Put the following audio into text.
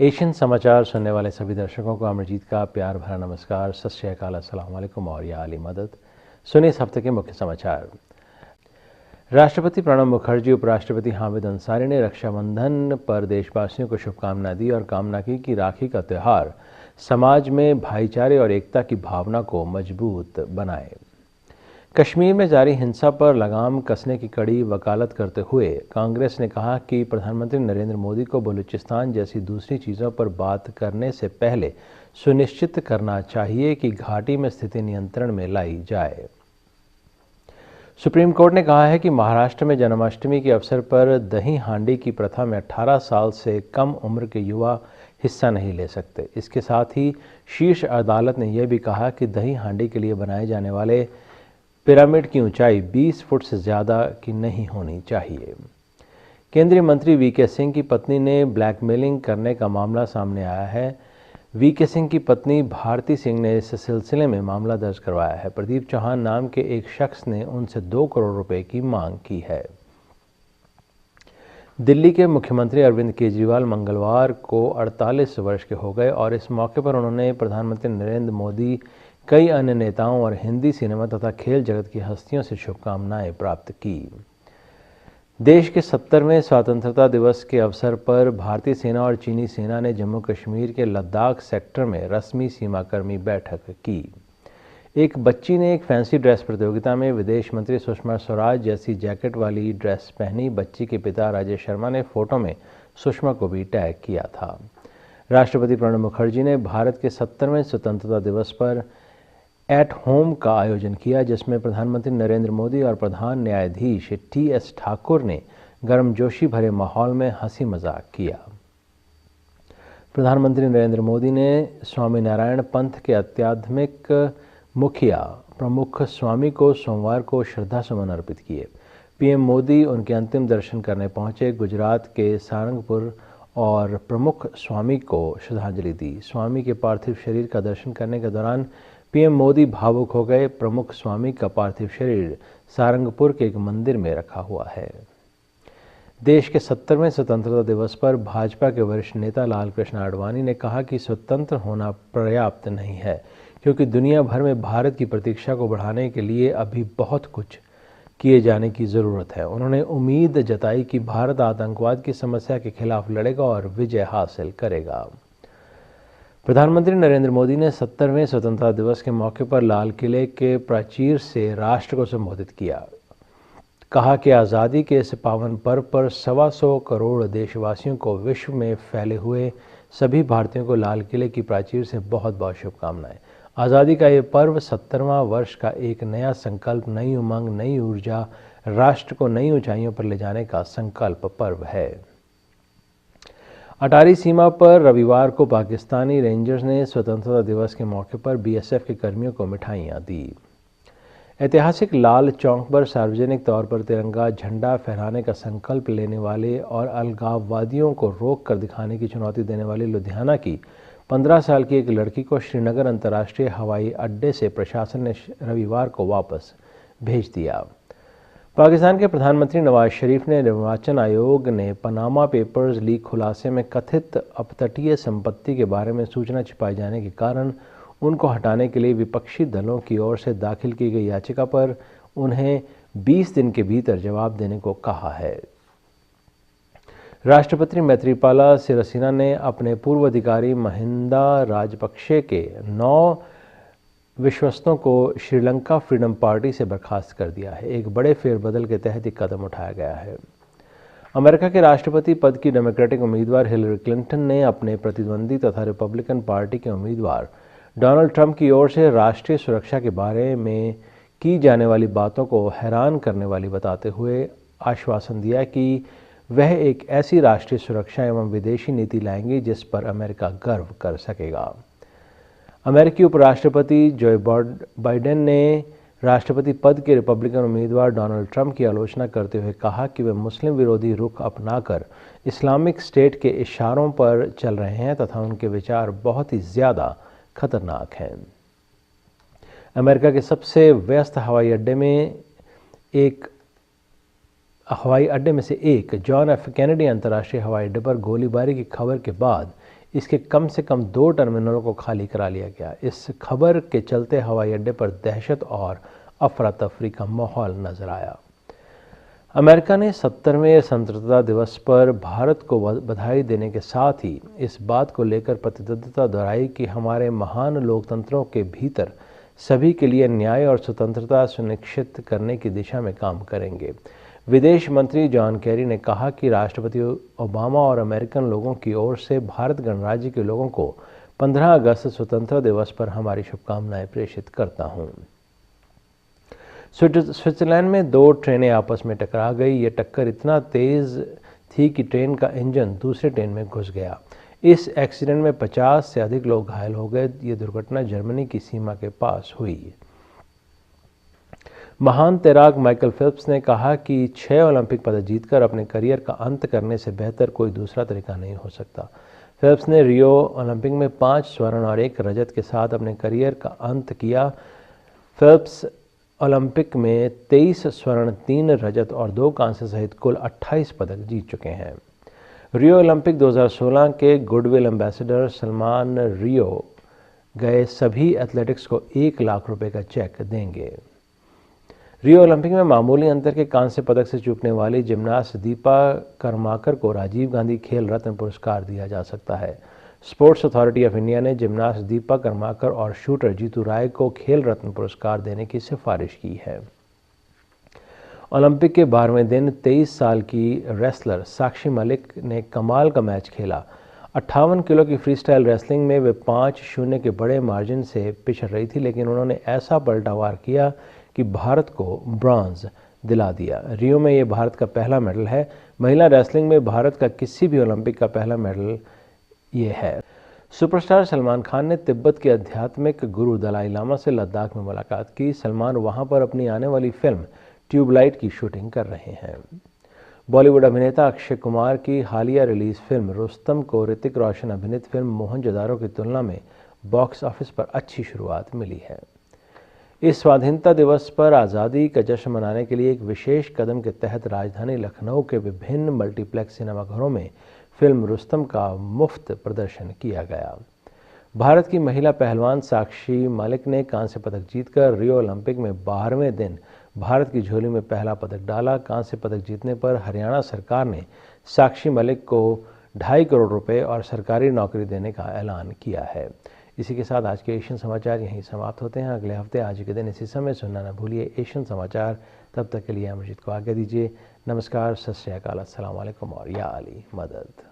Asian समाचार सुनने वाले सभी दर्शकों को अमरजीत का प्यार भरा नमस्कार, सत श्री अकाल, अस्सलाम वालेकुम और या अली मदद। सुनिए इस हफ्ते के मुख्य समाचार। राष्ट्रपति प्रणब मुखर्जी, उपराष्ट्रपति हामिद अंसारी ने रक्षाबंधन पर देशवासियों को शुभकामना दी और कामना की कि राखी का त्यौहार समाज में भाईचारे और एकता की भावना को मजबूत बनाए। कश्मीर में जारी हिंसा पर लगाम कसने की कड़ी वकालत करते हुए कांग्रेस ने कहा कि प्रधानमंत्री नरेंद्र मोदी को बलूचिस्तान जैसी दूसरी चीज़ों पर बात करने से पहले सुनिश्चित करना चाहिए कि घाटी में स्थिति नियंत्रण में लाई जाए। सुप्रीम कोर्ट ने कहा है कि महाराष्ट्र में जन्माष्टमी के अवसर पर दही हांडी की प्रथा में 18 साल से कम उम्र के युवा हिस्सा नहीं ले सकते। इसके साथ ही शीर्ष अदालत ने यह भी कहा कि दही हांडी के लिए बनाए जाने वाले पिरामिड की ऊंचाई 20 फुट से ज़्यादा की नहीं होनी चाहिए। केंद्रीय मंत्री वीके सिंह की पत्नी ने ब्लैकमेलिंग करने का मामला सामने आया है। वीके सिंह की पत्नी भारती सिंह ने इस सिलसिले में मामला दर्ज करवाया है। प्रदीप चौहान नाम के एक शख्स ने उनसे 2 करोड़ रुपए की मांग की है। दिल्ली के मुख्यमंत्री अरविंद केजरीवाल मंगलवार को 48 वर्ष के हो गए और इस मौके पर उन्होंने प्रधानमंत्री नरेंद्र मोदी, कई अन्य नेताओं और हिंदी सिनेमा तथा खेल जगत की हस्तियों से शुभकामनाएं प्राप्त की। देश के 70वें स्वतंत्रता दिवस के अवसर पर भारतीय सेना और चीनी सेना ने जम्मू कश्मीर के लद्दाख सेक्टर में रस्मी सीमाकर्मी बैठक की। एक बच्ची ने एक फैंसी ड्रेस प्रतियोगिता में विदेश मंत्री सुषमा स्वराज जैसी जैकेट वाली ड्रेस पहनी। बच्ची के पिता राजेश शर्मा ने फोटो में सुषमा को भी टैग किया था। राष्ट्रपति प्रणब मुखर्जी ने भारत के 70वें स्वतंत्रता दिवस पर एट होम का आयोजन किया, जिसमें प्रधानमंत्री नरेंद्र मोदी और प्रधान न्यायाधीश टी.एस. ठाकुर ने गर्मजोशी भरे माहौल में हंसी मजाक किया। प्रधानमंत्री नरेंद्र मोदी ने स्वामीनारायण पंथ के आध्यात्मिक मुखिया प्रमुख स्वामी को सोमवार को श्रद्धासुमन अर्पित किए। पीएम मोदी उनके अंतिम दर्शन करने पहुंचे। गुजरात के सारंगपुर और प्रमुख स्वामी को श्रद्धांजलि दी। स्वामी के पार्थिव शरीर का दर्शन करने के दौरान पीएम मोदी भावुक हो गए। प्रमुख स्वामी का पार्थिव शरीर सारंगपुर के एक मंदिर में रखा हुआ है। देश के 70वें स्वतंत्रता दिवस पर भाजपा के वरिष्ठ नेता लालकृष्ण आडवाणी ने कहा कि स्वतंत्र होना पर्याप्त नहीं है, क्योंकि दुनिया भर में भारत की प्रतीक्षा को बढ़ाने के लिए अभी बहुत कुछ किए जाने की ज़रूरत है। उन्होंने उम्मीद जताई कि भारत आतंकवाद की समस्या के खिलाफ लड़ेगा और विजय हासिल करेगा। प्रधानमंत्री नरेंद्र मोदी ने 70वें स्वतंत्रता दिवस के मौके पर लाल किले के प्राचीर से राष्ट्र को संबोधित किया। कहा कि आज़ादी के इस पावन पर्व पर 125 करोड़ देशवासियों को विश्व में फैले हुए सभी भारतीयों को लाल किले की प्राचीर से बहुत बहुत शुभकामनाएं। आज़ादी का ये पर्व 70वां वर्ष का एक नया संकल्प, नई उमंग, नई ऊर्जा, राष्ट्र को नई ऊंचाइयों पर ले जाने का संकल्प पर्व है। अटारी सीमा पर रविवार को पाकिस्तानी रेंजर्स ने स्वतंत्रता दिवस के मौके पर बीएसएफ के कर्मियों को मिठाइयां दी। ऐतिहासिक लाल चौक पर सार्वजनिक तौर पर तिरंगा झंडा फहराने का संकल्प लेने वाले और अलगाववादियों को रोक कर दिखाने की चुनौती देने वाली लुधियाना की 15 साल की एक लड़की को श्रीनगर अंतर्राष्ट्रीय हवाई अड्डे से प्रशासन ने रविवार को वापस भेज दिया। पाकिस्तान के प्रधानमंत्री नवाज शरीफ ने निर्वाचन आयोग ने पनामा पेपर्स लीक खुलासे में कथित अपतटीय संपत्ति के बारे में सूचना छिपाए जाने के कारण उनको हटाने के लिए विपक्षी दलों की ओर से दाखिल की गई याचिका पर उन्हें 20 दिन के भीतर जवाब देने को कहा है। राष्ट्रपति मैत्रीपाला सिरिसेना ने अपने पूर्व अधिकारी महिंदा राजपक्षे के 9 विश्वस्तों को श्रीलंका फ्रीडम पार्टी से बर्खास्त कर दिया है। एक बड़े फेरबदल के तहत एक कदम उठाया गया है। अमेरिका के राष्ट्रपति पद की डेमोक्रेटिक उम्मीदवार हिलरी क्लिंटन ने अपने प्रतिद्वंदी तथा रिपब्लिकन पार्टी के उम्मीदवार डोनाल्ड ट्रंप की ओर से राष्ट्रीय सुरक्षा के बारे में की जाने वाली बातों को हैरान करने वाली बताते हुए आश्वासन दिया कि वह एक ऐसी राष्ट्रीय सुरक्षा एवं विदेशी नीति लाएंगे जिस पर अमेरिका गर्व कर सकेगा। अमेरिकी उपराष्ट्रपति जो बाइडेन ने राष्ट्रपति पद के रिपब्लिकन उम्मीदवार डोनाल्ड ट्रंप की आलोचना करते हुए कहा कि वे मुस्लिम विरोधी रुख अपनाकर इस्लामिक स्टेट के इशारों पर चल रहे हैं तथा उनके विचार बहुत ही ज़्यादा खतरनाक हैं। अमेरिका के सबसे व्यस्त हवाई अड्डे में से एक जॉन एफ कैनेडी अंतर्राष्ट्रीय हवाई अड्डे पर गोलीबारी की खबर के बाद इसके कम से कम 2 टर्मिनलों को खाली करा लिया गया। इस खबर के चलते हवाई अड्डे पर दहशत और अफरा तफरी का माहौल नजर आया। अमेरिका ने 70वें स्वतंत्रता दिवस पर भारत को बधाई देने के साथ ही इस बात को लेकर प्रतिबद्धता दोहराई कि हमारे महान लोकतंत्रों के भीतर सभी के लिए न्याय और स्वतंत्रता सुनिश्चित करने की दिशा में काम करेंगे। विदेश मंत्री जॉन केरी ने कहा कि राष्ट्रपति ओबामा और अमेरिकन लोगों की ओर से भारत गणराज्य के लोगों को 15 अगस्त स्वतंत्रता दिवस पर हमारी शुभकामनाएं प्रेषित करता हूं। स्विट्जरलैंड में 2 ट्रेनें आपस में टकरा गई। ये टक्कर इतना तेज थी कि ट्रेन का इंजन दूसरे ट्रेन में घुस गया। इस एक्सीडेंट में 50 से अधिक लोग घायल हो गए। ये दुर्घटना जर्मनी की सीमा के पास हुई। महान तैराक माइकल फेल्प्स ने कहा कि 6 ओलंपिक पदक जीतकर अपने करियर का अंत करने से बेहतर कोई दूसरा तरीका नहीं हो सकता। फेल्प्स ने रियो ओलंपिक में 5 स्वर्ण और 1 रजत के साथ अपने करियर का अंत किया। फेल्प्स ओलंपिक में 23 स्वर्ण, 3 रजत और 2 कांस्य सहित कुल 28 पदक जीत चुके हैं। रियो ओलंपिक 2016 के गुडविल एम्बेसडर सलमान रियो गए सभी एथलेटिक्स को 1 लाख रुपए का चेक देंगे। रियो ओलंपिक में मामूली अंतर के कांस्य पदक से चूकने वाली जिमनास्ट दीपा करमाकर को राजीव गांधी खेल रत्न पुरस्कार दिया जा सकता है। स्पोर्ट्स अथॉरिटी ऑफ इंडिया ने जिमनास्ट दीपा करमाकर और शूटर जीतू राय को खेल रत्न पुरस्कार देने की सिफारिश की है। ओलंपिक के 12वें दिन 23 साल की रेसलर साक्षी मलिक ने कमाल का मैच खेला। 58 किलो की फ्रीस्टाइल रेसलिंग में वे 5-0 के बड़े मार्जिन से पिछड़ रही थी, लेकिन उन्होंने ऐसा पलटावार किया कि भारत को ब्रॉन्ज दिला दिया। रियो में ये भारत का पहला मेडल है। महिला रेसलिंग में भारत का किसी भी ओलंपिक का पहला मेडल ये है। सुपरस्टार सलमान खान ने तिब्बत के आध्यात्मिक गुरु दलाई लामा से लद्दाख में मुलाकात की। सलमान वहां पर अपनी आने वाली फिल्म ट्यूबलाइट की शूटिंग कर रहे हैं। बॉलीवुड अभिनेता अक्षय कुमार की हालिया रिलीज फिल्म रुस्तम को ऋतिक रोशन अभिनीत फिल्म मोहनजोदारो की तुलना में बॉक्स ऑफिस पर अच्छी शुरुआत मिली है। इस स्वाधीनता दिवस पर आज़ादी का जश्न मनाने के लिए एक विशेष कदम के तहत राजधानी लखनऊ के विभिन्न मल्टीप्लेक्स सिनेमाघरों में फिल्म रुस्तम का मुफ्त प्रदर्शन किया गया। भारत की महिला पहलवान साक्षी मलिक ने कांस्य पदक जीतकर रियो ओलंपिक में 12वें दिन भारत की झोली में पहला पदक डाला। कांस्य पदक जीतने पर हरियाणा सरकार ने साक्षी मलिक को 2.5 करोड़ रुपए और सरकारी नौकरी देने का ऐलान किया है। इसी के साथ आज के एशियन समाचार यहीं समाप्त होते हैं। अगले हफ्ते आज के दिन इसी समय सुनना न भूलिए एशियन समाचार। तब तक के लिए अमरजीत को आज्ञा दीजिए। नमस्कार, सत श्री अकाल, अस्सलाम वालेकुम और या अली मदद।